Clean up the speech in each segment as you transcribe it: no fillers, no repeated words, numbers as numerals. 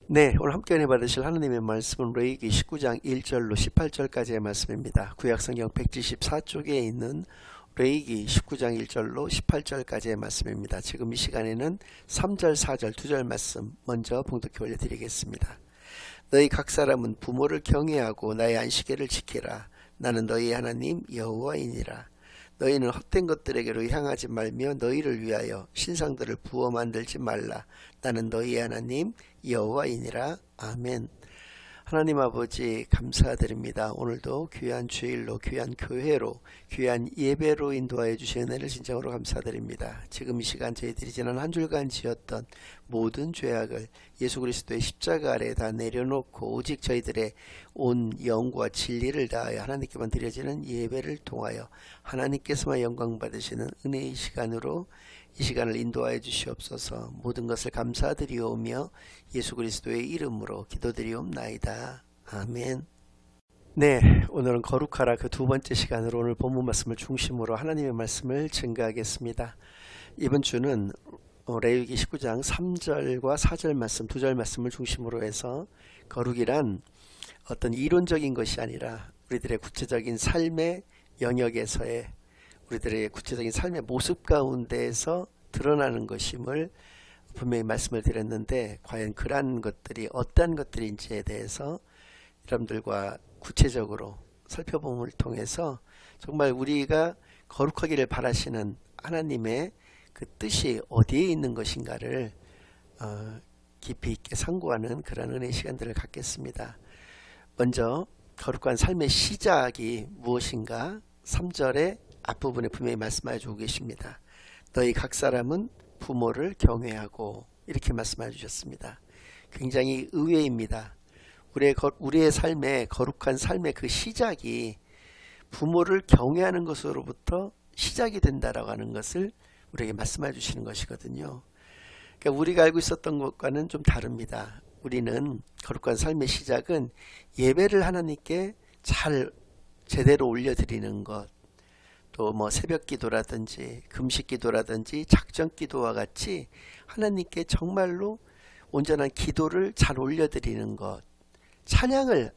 네, 오늘 함께 은혜 받으실 하나님의 말씀은 레위기 19장 1절로 18절까지의 말씀입니다. 구약성경 174쪽에 있는 레위기 19장 1절로 18절까지의 말씀입니다. 지금 이 시간에는 3절, 4절, 2절 말씀 먼저 봉독해 올려드리겠습니다. 너희 각 사람은 부모를 경외하고 나의 안식일을 지키라. 나는 너희 하나님 여호와이니라. 너희는 헛된 것들에게로 향하지 말며 너희를 위하여 신상들을 부어 만들지 말라. 나는 너희 하나님 여호와이니라. 아멘. 하나님 아버지 감사드립니다. 오늘도 귀한 주일로, 귀한 교회로, 귀한 예배로 인도하여 주신 은혜를 진정으로 감사드립니다. 지금 이 시간 저희들이 지난 한 주간 지었던 모든 죄악을 예수 그리스도의 십자가 아래에 다 내려놓고 오직 저희들의 온 영과 진리를 다하여 하나님께만 드려지는 예배를 통하여 하나님께서만 영광 받으시는 은혜의 시간으로 이 시간을 인도하여 주시옵소서. 모든 것을 감사드리오며 예수 그리스도의 이름으로 기도드리옵나이다. 아멘. 네, 오늘은 거룩하라 그 두 번째 시간으로 오늘 본문 말씀을 중심으로 하나님의 말씀을 증거하겠습니다. 이번 주는 레위기 19장 3절과 4절 말씀, 2절 말씀을 중심으로 해서 거룩이란 어떤 이론적인 것이 아니라 우리들의 구체적인 삶의 영역에서의 우리들의 구체적인 삶의 모습 가운데에서 드러나는 것임을 분명히 말씀을 드렸는데, 과연 그러한 것들이 어떠한 것들인지에 대해서 여러분들과 구체적으로 살펴봄을 통해서 정말 우리가 거룩하기를 바라시는 하나님의 그 뜻이 어디에 있는 것인가를 깊이 있게 상고하는 그런 은혜의 시간들을 갖겠습니다. 먼저 거룩한 삶의 시작이 무엇인가 3절의 앞부분에 분명히 말씀하여 주고 계십니다. 너희 각 사람은 부모를 경외하고 이렇게 말씀해 주셨습니다. 굉장히 의외입니다. 우리의 삶의 거룩한 삶의 그 시작이 부모를 경외하는 것으로부터 시작이 된다라고 하는 것을 우리에게 말씀해 주시는 것이거든요. 그러니까 우리가 알고 있었던 것과는 좀 다릅니다. 우리는 거룩한 삶의 시작은 예배를 하나님께 잘 제대로 올려드리는 것, 또 뭐 새벽 기도라든지 금식 기도라든지 작전 기도와 같이 하나님께 정말로 온전한 기도를 잘 올려드리는 것, 찬양을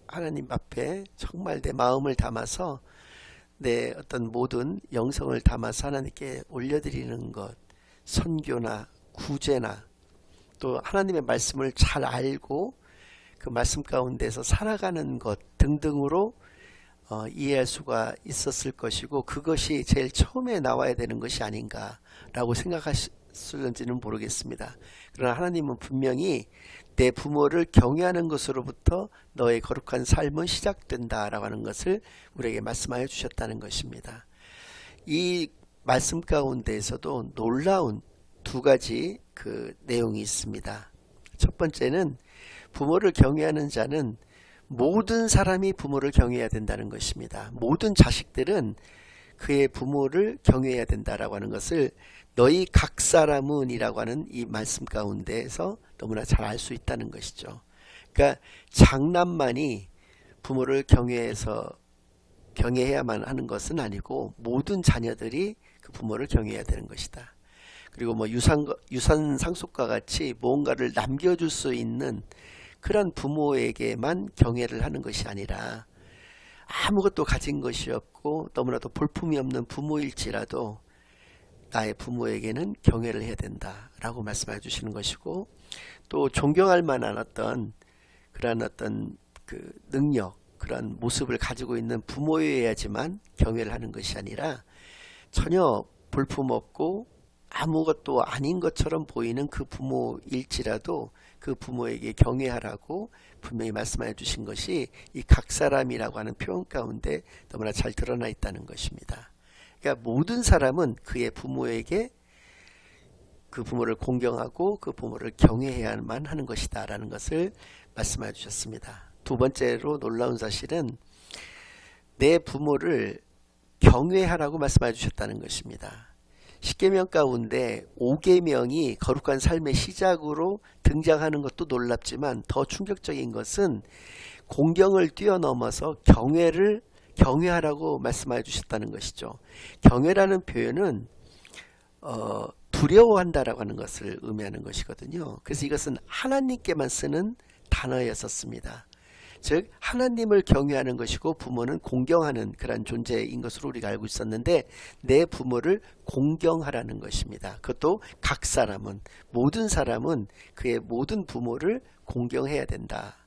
하나님 앞에 정말 내 마음을 담아서 내 어떤 모든 영성을 담아서 하나님께 올려드리는 것, 선교나 구제나 또 하나님의 말씀을 잘 알고 그 말씀 가운데서 살아가는 것 등등으로 이해할 수가 있었을 것이고, 그것이 제일 처음에 나와야 되는 것이 아닌가라고 생각하실는지는 모르겠습니다. 그러나 하나님은 분명히 내 부모를 경외하는 것으로부터 너의 거룩한 삶은 시작된다라고 하는 것을 우리에게 말씀하여 주셨다는 것입니다. 이 말씀 가운데에서도 놀라운 두 가지 그 내용이 있습니다. 첫 번째는 부모를 경외하는 자는 모든 사람이 부모를 경외해야 된다는 것입니다. 모든 자식들은 그의 부모를 경외해야 된다라고 하는 것을 너희 각 사람은 이라고 하는 이 말씀 가운데에서 너무나 잘 알 수 있다는 것이죠. 그러니까 장남만이 부모를 경외해야만 하는 것은 아니고 모든 자녀들이 그 부모를 경외해야 되는 것이다. 그리고 뭐 유산 상속과 같이 무언가를 남겨줄 수 있는 그런 부모에게만 경외를 하는 것이 아니라 아무것도 가진 것이 없고 너무나도 볼품이 없는 부모일지라도 나의 부모에게는 경외를 해야 된다라고 말씀해 주시는 것이고, 또 존경할 만한 그런 그 능력, 그런 모습을 가지고 있는 부모여야지만 경외를 하는 것이 아니라 전혀 볼품없고 아무것도 아닌 것처럼 보이는 그 부모일지라도 그 부모에게 경외하라고 분명히 말씀해 주신 것이 이 각 사람이라고 하는 표현 가운데 너무나 잘 드러나 있다는 것입니다. 그러니까 모든 사람은 그의 부모에게 그 부모를 공경하고 그 부모를 경외해야만 하는 것이다 라는 것을 말씀해 주셨습니다. 두 번째로 놀라운 사실은 내 부모를 경외하라고 말씀해 주셨다는 것입니다. 10계명 가운데 5계명이 거룩한 삶의 시작으로 등장하는 것도 놀랍지만 더 충격적인 것은 공경을 뛰어넘어서 경외하라고 말씀해 주셨다는 것이죠. 경외라는 표현은 두려워한다라고 하는 것을 의미하는 것이거든요. 그래서 이것은 하나님께만 쓰는 단어였었습니다. 즉 하나님을 경외하는 것이고 부모는 공경하는 그런 존재인 것으로 우리가 알고 있었는데 내 부모를 공경하라는 것입니다. 그것도 각 사람은, 모든 사람은 그의 모든 부모를 공경해야 된다.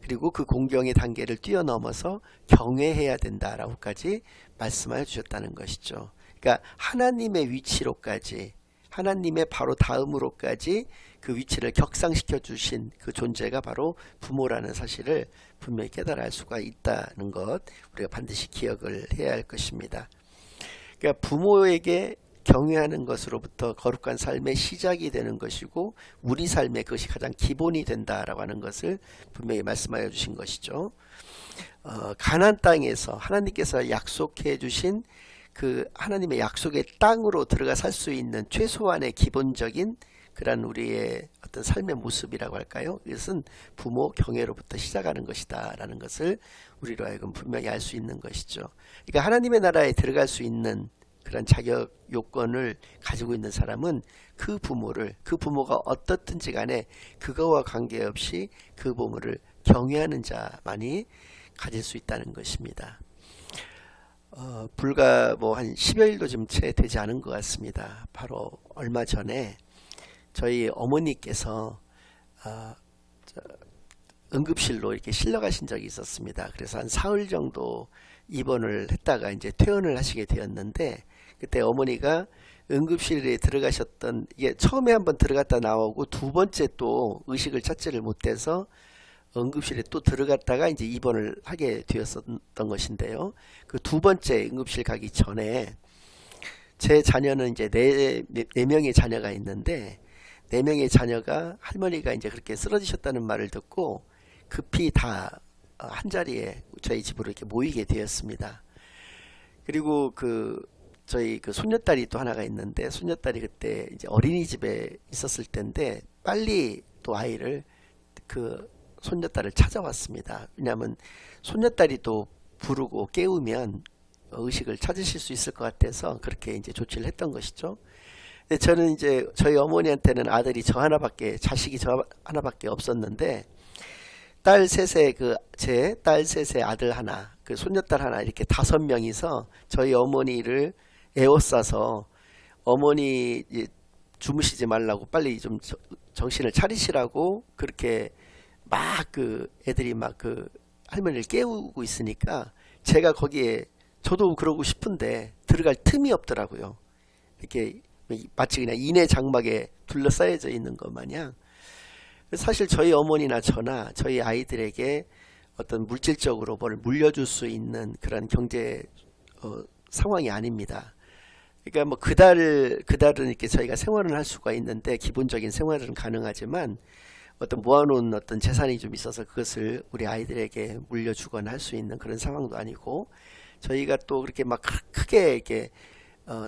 그리고 그 공경의 단계를 뛰어넘어서 경외해야 된다라고까지 말씀해 주셨다는 것이죠. 그러니까 하나님의 위치로까지, 하나님의 바로 다음으로까지 그 위치를 격상시켜 주신 그 존재가 바로 부모라는 사실을 분명히 깨달아 알 수가 있다는 것, 우리가 반드시 기억을 해야 할 것입니다. 그러니까 부모에게 경외하는 것으로부터 거룩한 삶의 시작이 되는 것이고 우리 삶에 그것이 가장 기본이 된다라고 하는 것을 분명히 말씀하여 주신 것이죠. 가나안 땅에서 하나님께서 약속해 주신 그 하나님의 약속의 땅으로 들어가 살 수 있는 최소한의 기본적인 그런 우리의 어떤 삶의 모습이라고 할까요? 이것은 부모 경외로부터 시작하는 것이다 라는 것을 우리로 하여금 분명히 알 수 있는 것이죠. 그러니까 하나님의 나라에 들어갈 수 있는 그런 자격 요건을 가지고 있는 사람은 그 부모가 어떻든지 간에 그거와 관계없이 그 부모를 경외하는 자만이 가질 수 있다는 것입니다. 불과 뭐 한 10여일도 좀 채 되지 않은 것 같습니다. 바로 얼마 전에 저희 어머니께서 응급실로 이렇게 실려가신 적이 있었습니다. 그래서 한 사흘 정도 입원을 했다가 이제 퇴원을 하시게 되었는데, 그때 어머니가 응급실에 들어가셨던, 이게 처음에 한번 들어갔다 나오고 두 번째 또 의식을 찾지를 못해서 응급실에 또 들어갔다가 이제 입원을 하게 되었었던 것인데요. 그 두 번째 응급실 가기 전에 제 자녀는 이제 네 명의 자녀가 있는데, 네 명의 자녀가 할머니가 이제 그렇게 쓰러지셨다는 말을 듣고 급히 다 한 자리에 저희 집으로 이렇게 모이게 되었습니다. 그리고 저희 손녀딸이 또 하나가 있는데, 손녀딸이 그때 이제 어린이집에 있었을 때인데 빨리 또 아이를 손녀딸을 찾아왔습니다. 왜냐하면 손녀딸이 또 부르고 깨우면 의식을 찾으실 수 있을 것 같아서 그렇게 이제 조치를 했던 것이죠. 근데 저는 이제 저희 어머니한테는 아들이 자식이 저 하나밖에 없었는데, 제 딸 셋에 아들 하나, 손녀딸 하나, 이렇게 5명이서 저희 어머니를 에워싸서 어머니 주무시지 말라고 빨리 좀 정신을 차리시라고 그렇게 막 애들이 막 할머니를 깨우고 있으니까 제가 거기에 저도 그러고 싶은데 들어갈 틈이 없더라고요. 이렇게 마치 그냥 인해 장막에 둘러싸여져 있는 것 마냥. 사실 저희 어머니나 저나 저희 아이들에게 어떤 물질적으로 뭘 물려줄 수 있는 그런 경제 상황이 아닙니다. 그러니까 뭐 그달은 이렇게 저희가 생활을 할 수가 있는데, 기본적인 생활은 가능하지만 어떤 모아놓은 어떤 재산이 좀 있어서 그것을 우리 아이들에게 물려주거나 할 수 있는 그런 상황도 아니고, 저희가 또 그렇게 막 크게 이렇게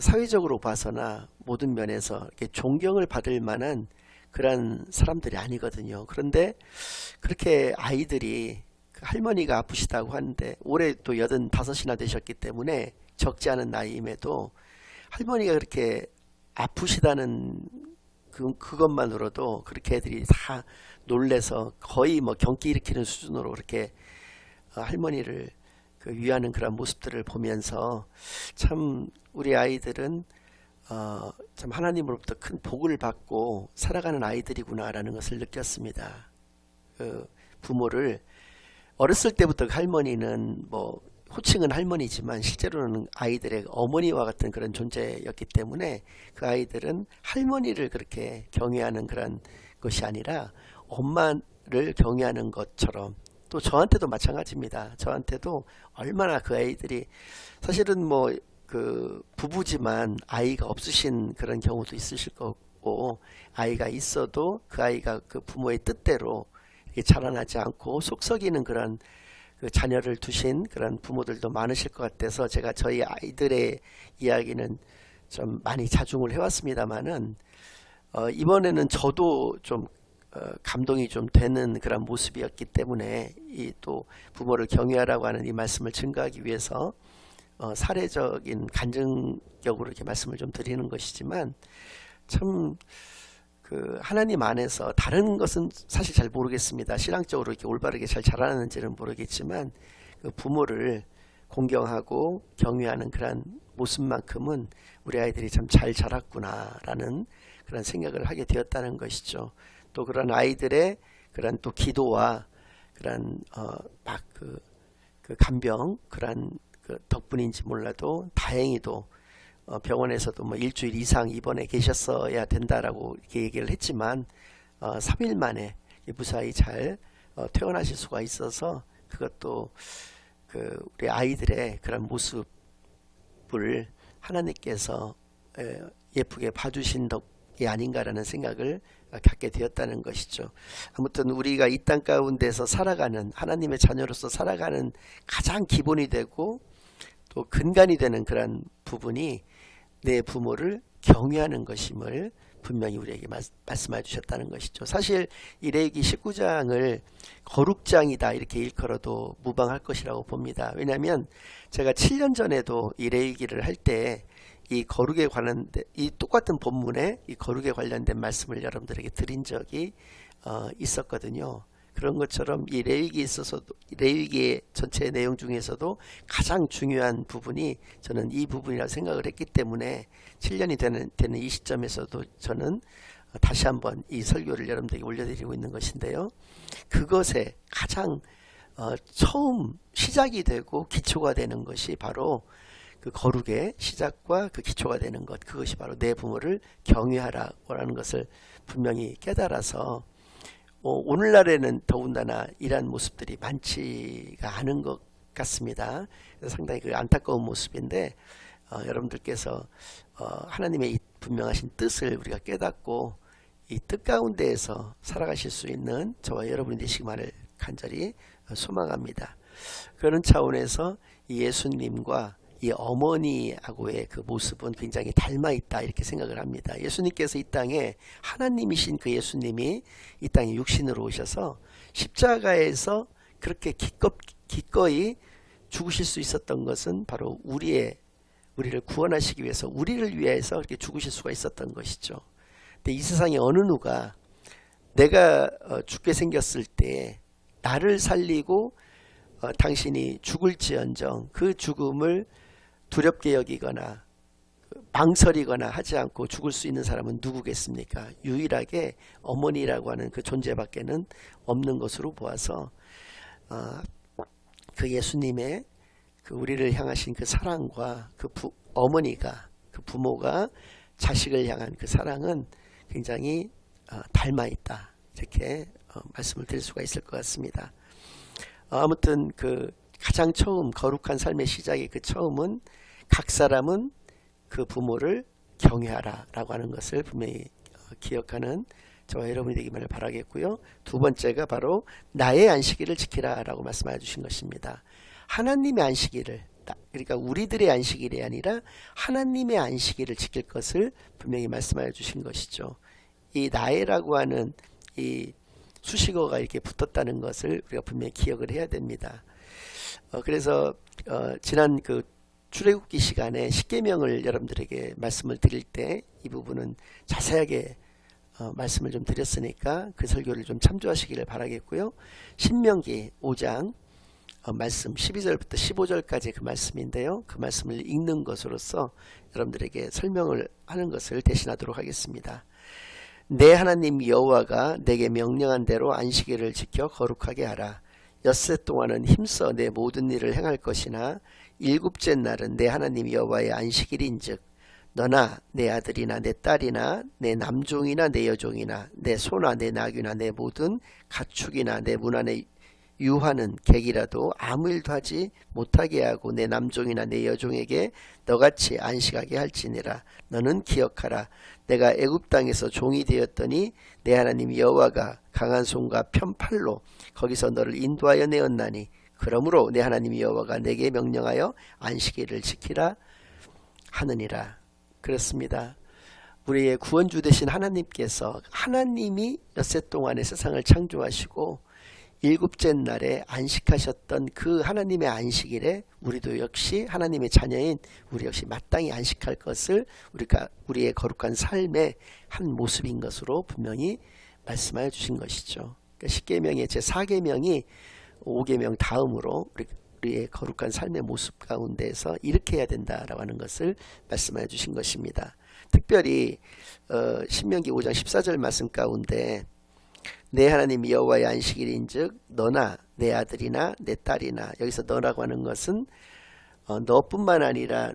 사회적으로 봐서나 모든 면에서 이렇게 존경을 받을 만한 그런 사람들이 아니거든요. 그런데 그렇게 아이들이 할머니가 아프시다고 하는데, 올해 또 85이나 되셨기 때문에 적지 않은 나이임에도 할머니가 그렇게 아프시다는 그것만으로도 그렇게 애들이 다 놀래서 거의 뭐 경기 일으키는 수준으로 그렇게 할머니를 위하는 그런 모습들을 보면서 참 우리 아이들은 참 하나님으로부터 큰 복을 받고 살아가는 아이들이구나라는 것을 느꼈습니다. 부모를 어렸을 때부터 할머니는 뭐 호칭은 할머니지만 실제로는 아이들의 어머니와 같은 그런 존재였기 때문에 그 아이들은 할머니를 그렇게 경외하는 그런 것이 아니라 엄마를 경외하는 것처럼, 또 저한테도 마찬가지입니다. 저한테도 얼마나 그 아이들이, 사실은 뭐 부부지만 아이가 없으신 그런 경우도 있으실 거고, 아이가 있어도 그 아이가 그 부모의 뜻대로 자라나지 않고 속썩이는 그런 자녀를 두신 그런 부모들도 많으실 것 같아서 제가 저희 아이들의 이야기는 좀 많이 자중을 해왔습니다만은 이번에는 저도 좀 감동이 좀 되는 그런 모습이었기 때문에 이 또 부모를 경외하라고 하는 이 말씀을 증거하기 위해서 사례적인 간증격으로 이렇게 말씀을 좀 드리는 것이지만, 참 하나님 안에서 다른 것은 사실 잘 모르겠습니다. 신앙적으로 이렇게 올바르게 잘 자라는지는 모르겠지만 그 부모를 공경하고 경외하는 그런 모습만큼은 우리 아이들이 참 잘 자랐구나라는 그런 생각을 하게 되었다는 것이죠. 또 그런 아이들의 그런 또 기도와 그런 그 간병 그런 그 덕분인지 몰라도 다행히도 병원에서도 뭐 일주일 이상 입원해 계셨어야 된다라고 이렇게 얘기를 했지만 3일 만에 무사히 잘 퇴원하실 수가 있어서 그것도 우리 아이들의 그런 모습을 하나님께서 예쁘게 봐주신 덕이 아닌가라는 생각을 갖게 되었다는 것이죠. 아무튼 우리가 이 땅 가운데서 살아가는 하나님의 자녀로서 살아가는 가장 기본이 되고 또 근간이 되는 그런 부분이 내 부모를 경외하는 것임을 분명히 우리에게 말씀해 주셨다는 것이죠. 사실 이 레위기 19장을 거룩장이다 이렇게 일컬어도 무방할 것이라고 봅니다. 왜냐하면 제가 7년 전에도 이 레위기를 할 때 이 거룩에 관한 이 똑같은 본문에 이 거룩에 관련된 말씀을 여러분들에게 드린 적이 있었거든요. 그런 것처럼 이 레위기에 있어서도 레위기의 전체 내용 중에서도 가장 중요한 부분이 저는 이 부분이라고 생각을 했기 때문에 7년이 되는 이 시점에서도 저는 다시 한번 이 설교를 여러분들에게 올려드리고 있는 것인데요. 그것에 가장 처음 시작이 되고 기초가 되는 것이 바로 그 거룩의 시작과 그 기초가 되는 것, 그것이 바로 내 부모를 경외하라라는 것을 분명히 깨달아서 오늘날에는 더군다나 이러한 모습들이 많지가 않은 것 같습니다. 상당히 그 안타까운 모습인데 여러분들께서 하나님의 이 분명하신 뜻을 우리가 깨닫고 이 뜻 가운데에서 살아가실 수 있는 저와 여러분이 되시기만을 간절히 소망합니다. 그런 차원에서 이 예수님과 이 어머니하고의 그 모습은 굉장히 닮아 있다 이렇게 생각을 합니다. 예수님께서 이 땅에 하나님이신 그 예수님이 이 땅에 육신으로 오셔서 십자가에서 그렇게 기꺼이 죽으실 수 있었던 것은 바로 우리를 구원하시기 위해서 우리를 위해서 그렇게 죽으실 수가 있었던 것이죠. 근데 이 세상에 어느 누가 내가 죽게 생겼을 때 나를 살리고 당신이 죽을지언정 그 죽음을 두렵게 여기거나 망설이거나 하지 않고 죽을 수 있는 사람은 누구겠습니까? 유일하게 어머니라고 하는 그 존재밖에는 없는 것으로 보아서 그 예수님의 그 우리를 향하신 그 사랑과 그 어머니가 그 부모가 자식을 향한 그 사랑은 굉장히 닮아 있다 이렇게 말씀을 드릴 수가 있을 것 같습니다. 아무튼 그 가장 처음 거룩한 삶의 시작의 그 처음은 각 사람은 그 부모를 경외하라 라고 하는 것을 분명히 기억하는 저와 여러분이 되기만을 바라겠고요. 두 번째가 바로 나의 안식일을 지키라 라고 말씀해 주신 것입니다. 하나님의 안식일을, 그러니까 우리들의 안식일이 아니라 하나님의 안식일을 지킬 것을 분명히 말씀해 주신 것이죠. 이 나의라고 하는 이 수식어가 이렇게 붙었다는 것을 우리가 분명히 기억을 해야 됩니다. 그래서 지난 그 출애굽기 시간에 십계명을 여러분들에게 말씀을 드릴 때 이 부분은 자세하게 말씀을 좀 드렸으니까 그 설교를 좀 참조하시기를 바라겠고요. 신명기 5장 말씀 12절부터 15절까지 그 말씀인데요. 그 말씀을 읽는 것으로서 여러분들에게 설명을 하는 것을 대신하도록 하겠습니다. 내 하나님 여호와가 내게 명령한 대로 안식일을 지켜 거룩하게 하라. 엿새 동안은 힘써 내 모든 일을 행할 것이나 일곱째 날은 내 하나님 여호와의 안식일인즉 너나 내 아들이나 내 딸이나 내 남종이나 내 여종이나 내 소나 내 나귀나 내 모든 가축이나 내 문 안에 유하는 객이라도 아무 일도 하지 못하게 하고 내 남종이나 내 여종에게 너같이 안식하게 할지니라. 너는 기억하라. 내가 애굽 땅에서 종이 되었더니 내 하나님 여호와가 강한 손과 편팔로 거기서 너를 인도하여 내었나니 그러므로 내 하나님 여호와가 내게 명령하여 안식일을 지키라 하느니라. 그렇습니다. 우리의 구원주 되신 하나님께서 하나님이 엿새 동안에 세상을 창조하시고 일곱째 날에 안식하셨던 그 하나님의 안식일에 우리도 역시 하나님의 자녀인 우리 역시 마땅히 안식할 것을 우리의 거룩한 삶의 한 모습인 것으로 분명히 말씀하여 주신 것이죠. 그러니까 10계명의 제4계명이 5계명 다음으로 우리의 거룩한 삶의 모습 가운데서 이렇게 해야 된다라고 하는 것을 말씀하여 주신 것입니다. 특별히 신명기 5장 14절 말씀 가운데 내 하나님 여호와의 안식일인즉 너나 내 아들이나 내 딸이나, 여기서 너라고 하는 것은 너뿐만 아니라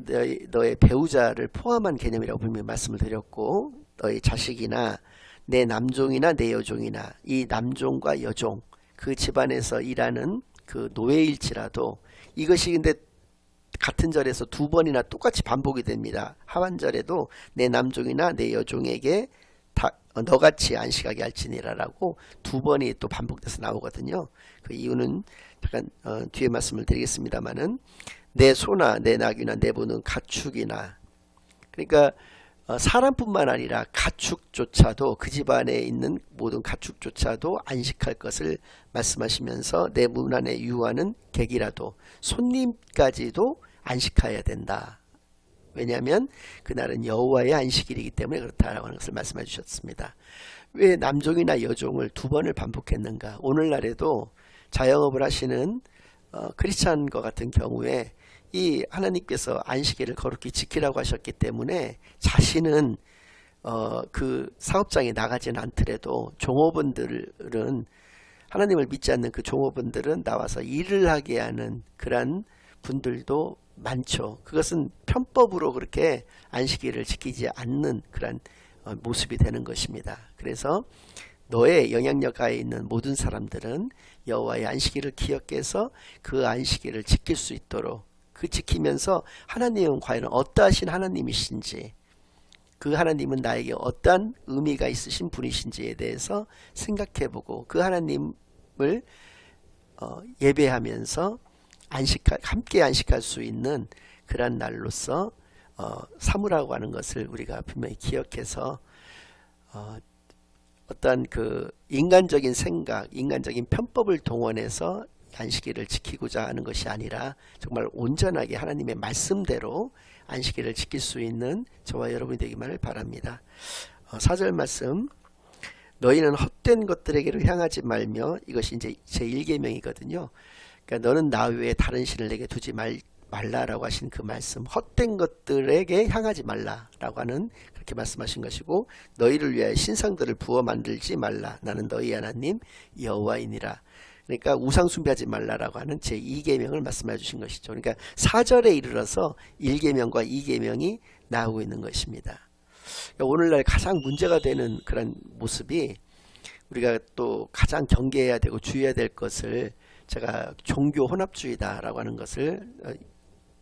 너의 배우자를 포함한 개념이라고 분명히 말씀을 드렸고, 너의 자식이나 내 남종이나 내 여종이나, 이 남종과 여종 그 집안에서 일하는 그 노예일지라도, 이것이 근데 같은 절에서 두 번이나 똑같이 반복이 됩니다. 하완절에도 내 남종이나 내 여종에게 너같이 안식하게 할지니라라고 두 번이 또 반복돼서 나오거든요. 그 이유는 잠깐 뒤에 말씀을 드리겠습니다만은, 내 소나 내 나귀나 내 보는 가축이나, 그러니까 사람뿐만 아니라 가축조차도, 그 집안에 있는 모든 가축조차도 안식할 것을 말씀하시면서 내 문 안에 유하는 객이라도, 손님까지도 안식해야 된다. 왜냐하면 그날은 여호와의 안식일이기 때문에 그렇다라고 하는 것을 말씀해 주셨습니다. 왜 남종이나 여종을 두 번을 반복했는가? 오늘날에도 자영업을 하시는 크리스찬과 같은 경우에 이 하나님께서 안식일을 거룩히 지키라고 하셨기 때문에 자신은 그 사업장에 나가지는 않더라도 종업원들은, 하나님을 믿지 않는 그 종업원들은 나와서 일을 하게 하는 그러한 분들도 많죠. 그것은 편법으로 그렇게 안식일을 지키지 않는 그런 모습이 되는 것입니다. 그래서 너의 영향력 하에 있는 모든 사람들은 여호와의 안식일을 기억해서 그 안식일을 지킬 수 있도록, 그 지키면서 하나님은 과연 어떠하신 하나님이신지, 그 하나님은 나에게 어떠한 의미가 있으신 분이신지에 대해서 생각해보고 그 하나님을 예배하면서 함께 안식할 수 있는 그런 날로서 삼으라고 하는 것을 우리가 분명히 기억해서 어떤 그 인간적인 생각, 인간적인 편법을 동원해서 안식일을 지키고자 하는 것이 아니라 정말 온전하게 하나님의 말씀대로 안식일을 지킬 수 있는 저와 여러분이 되기만을 바랍니다. 4절 말씀, 너희는 헛된 것들에게로 향하지 말며, 이것이 이제 제1계명이거든요. 그러니까 너는 나 외에 다른 신을 내게 두지 말라라고 하신 그 말씀, 헛된 것들에게 향하지 말라라고 하는, 그렇게 말씀하신 것이고, 너희를 위하여 신상들을 부어 만들지 말라. 나는 너희 하나님 여호와이니라. 그러니까 우상 숭배하지 말라라고 하는 제2계명을 말씀해 주신 것이죠. 그러니까 4절에 이르러서 1계명과 2계명이 나오고 있는 것입니다. 그러니까 오늘날 가장 문제가 되는 그런 모습이, 우리가 또 가장 경계해야 되고 주의해야 될 것을, 제가 종교 혼합주의다라고 하는 것을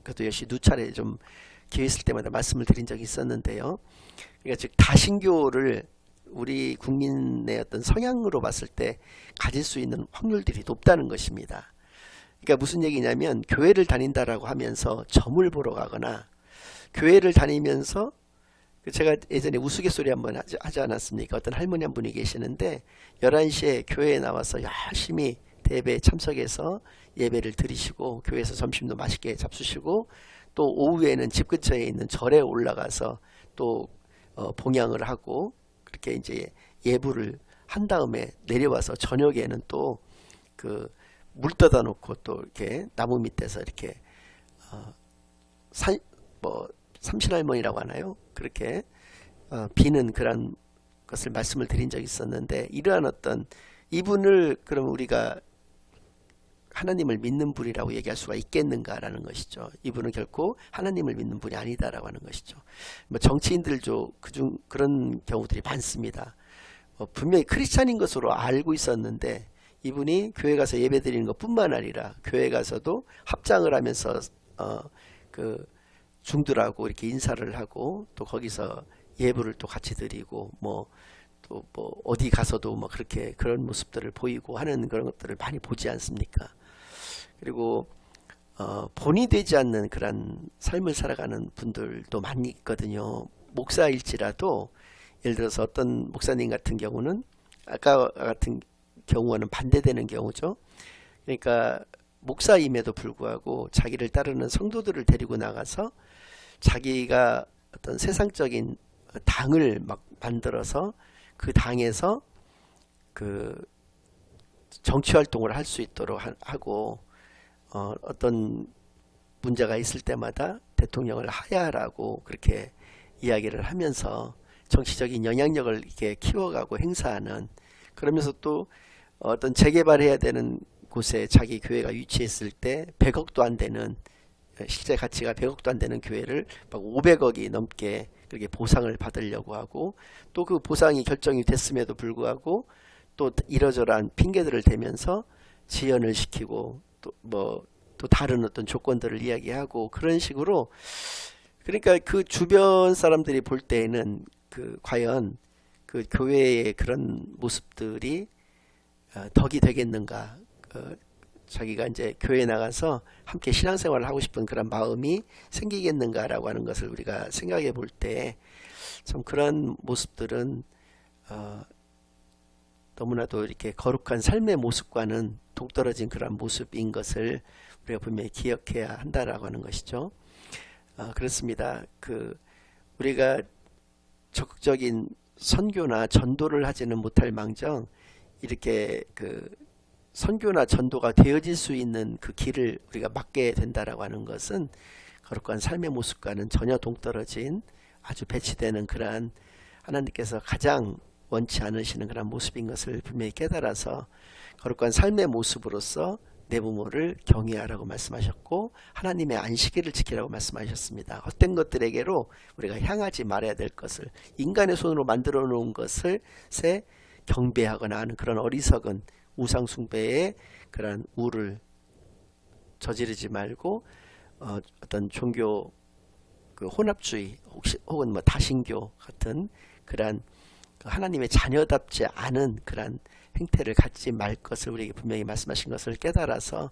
그것도 역시 누차례 좀 기회 있을 때마다 말씀을 드린 적이 있었는데요. 그러니까 즉 다신교를 우리 국민의 어떤 성향으로 봤을 때 가질 수 있는 확률들이 높다는 것입니다. 그러니까 무슨 얘기냐면, 교회를 다닌다라고 하면서 점을 보러 가거나, 교회를 다니면서, 제가 예전에 우스갯소리 한번 하지 않았습니까? 어떤 할머니 한 분이 계시는데 11시에 교회에 나와서 열심히 대회에 참석해서 예배를 드리시고 교회에서 점심도 맛있게 잡수시고, 또 오후에는 집 근처에 있는 절에 올라가서 또 봉양을 하고, 그렇게 이제 예불을 한 다음에 내려와서 저녁에는 또 그 물 떠다 놓고 또 이렇게 나무 밑에서 이렇게 삼신할머니라고 하나요? 그렇게 비는 그런 것을 말씀을 드린 적이 있었는데, 이러한 어떤, 이분을 그럼 우리가 하나님을 믿는 분이라고 얘기할 수가 있겠는가라는 것이죠. 이분은 결코 하나님을 믿는 분이 아니다라고 하는 것이죠. 뭐 정치인들도 그런 경우들이 많습니다. 분명히 크리스찬인 것으로 알고 있었는데, 이분이 교회 가서 예배 드리는 것뿐만 아니라 교회 가서도 합장을 하면서 그 중들하고 이렇게 인사를 하고, 또 거기서 예불을 또 같이 드리고, 또 뭐 어디 가서도 뭐 그렇게 그런 모습들을 보이고 하는 그런 것들을 많이 보지 않습니까? 그리고 본이 되지 않는 그런 삶을 살아가는 분들도 많이 있거든요. 목사일지라도, 예를 들어서 어떤 목사님 같은 경우는 아까 같은 경우와는 반대되는 경우죠. 그러니까 목사임에도 불구하고 자기를 따르는 성도들을 데리고 나가서 자기가 어떤 세상적인 당을 막 만들어서 그 당에서 그 정치 활동을 할 수 있도록 하고 어떤 문제가 있을 때마다 대통령을 하야하라고 그렇게 이야기를 하면서 정치적인 영향력을 이렇게 키워가고 행사하는, 그러면서 또 어떤 재개발해야 되는 곳에 자기 교회가 위치했을 때 100억도 안 되는, 실제 가치가 100억도 안 되는 교회를 막 500억이 넘게 그렇게 보상을 받으려고 하고, 또 그 보상이 결정이 됐음에도 불구하고 또 이러저러한 핑계들을 대면서 지연을 시키고 또 다른 어떤 조건들을 이야기하고 그런 식으로, 그러니까 그 주변 사람들이 볼 때에는 과연 그 교회의 그런 모습들이 덕이 되겠는가, 자기가 이제 교회에 나가서 함께 신앙생활을 하고 싶은 그런 마음이 생기겠는가라고 하는 것을 우리가 생각해 볼 때 참 그런 모습들은 너무나도 이렇게 거룩한 삶의 모습과는 동떨어진 그런 모습인 것을 우리가 분명히 기억해야 한다라고 하는 것이죠. 그렇습니다. 우리가 적극적인 선교나 전도를 하지는 못할 망정 이렇게 선교나 전도가 되어질 수 있는 그 길을 우리가 막게 된다라고 하는 것은 거룩한 삶의 모습과는 전혀 동떨어진 아주 배치되는 그러한 하나님께서 가장 원치 않으시는 그런 모습인 것을 분명히 깨달아서 거룩한 삶의 모습으로서 내 부모를 경외하라고 말씀하셨고 하나님의 안식일을 지키라고 말씀하셨습니다. 헛된 것들에게로 우리가 향하지 말아야 될 것을, 인간의 손으로 만들어 놓은 것을 경배하거나 하는 그런 어리석은 우상 숭배의 그런 우를 저지르지 말고 어떤 종교 혼합주의 혹은 다신교 같은 그러한 하나님의 자녀답지 않은 그러한 행태를 갖지 말 것을 우리에게 분명히 말씀하신 것을 깨달아서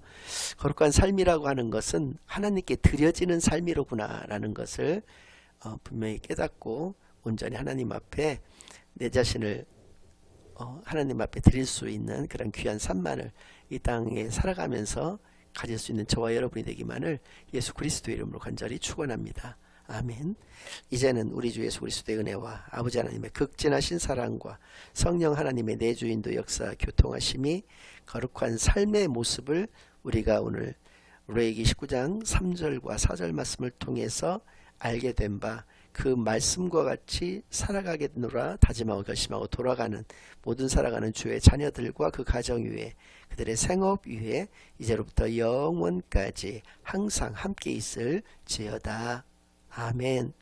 거룩한 삶이라고 하는 것은 하나님께 드려지는 삶이로구나 라는 것을 분명히 깨닫고 온전히 하나님 앞에 내 자신을 하나님 앞에 드릴 수 있는 그런 귀한 삶만을 이 땅에 살아가면서 가질 수 있는 저와 여러분이 되기만을 예수 그리스도의 이름으로 간절히 축원합니다. 아멘. 이제는 우리 주 예수 그리스도의 은혜와 아버지 하나님의 극진하신 사랑과 성령 하나님의 내주인도 역사 교통하심이 거룩한 삶의 모습을 우리가 오늘 레위기 19장 3절과 4절 말씀을 통해서 알게 된 바 그 말씀과 같이 살아가겠노라 다짐하고 결심하고 돌아가는 모든 살아가는 주의 자녀들과 그 가정 위에 그들의 생업 위에 이제로부터 영원까지 항상 함께 있을 지어다. 아멘.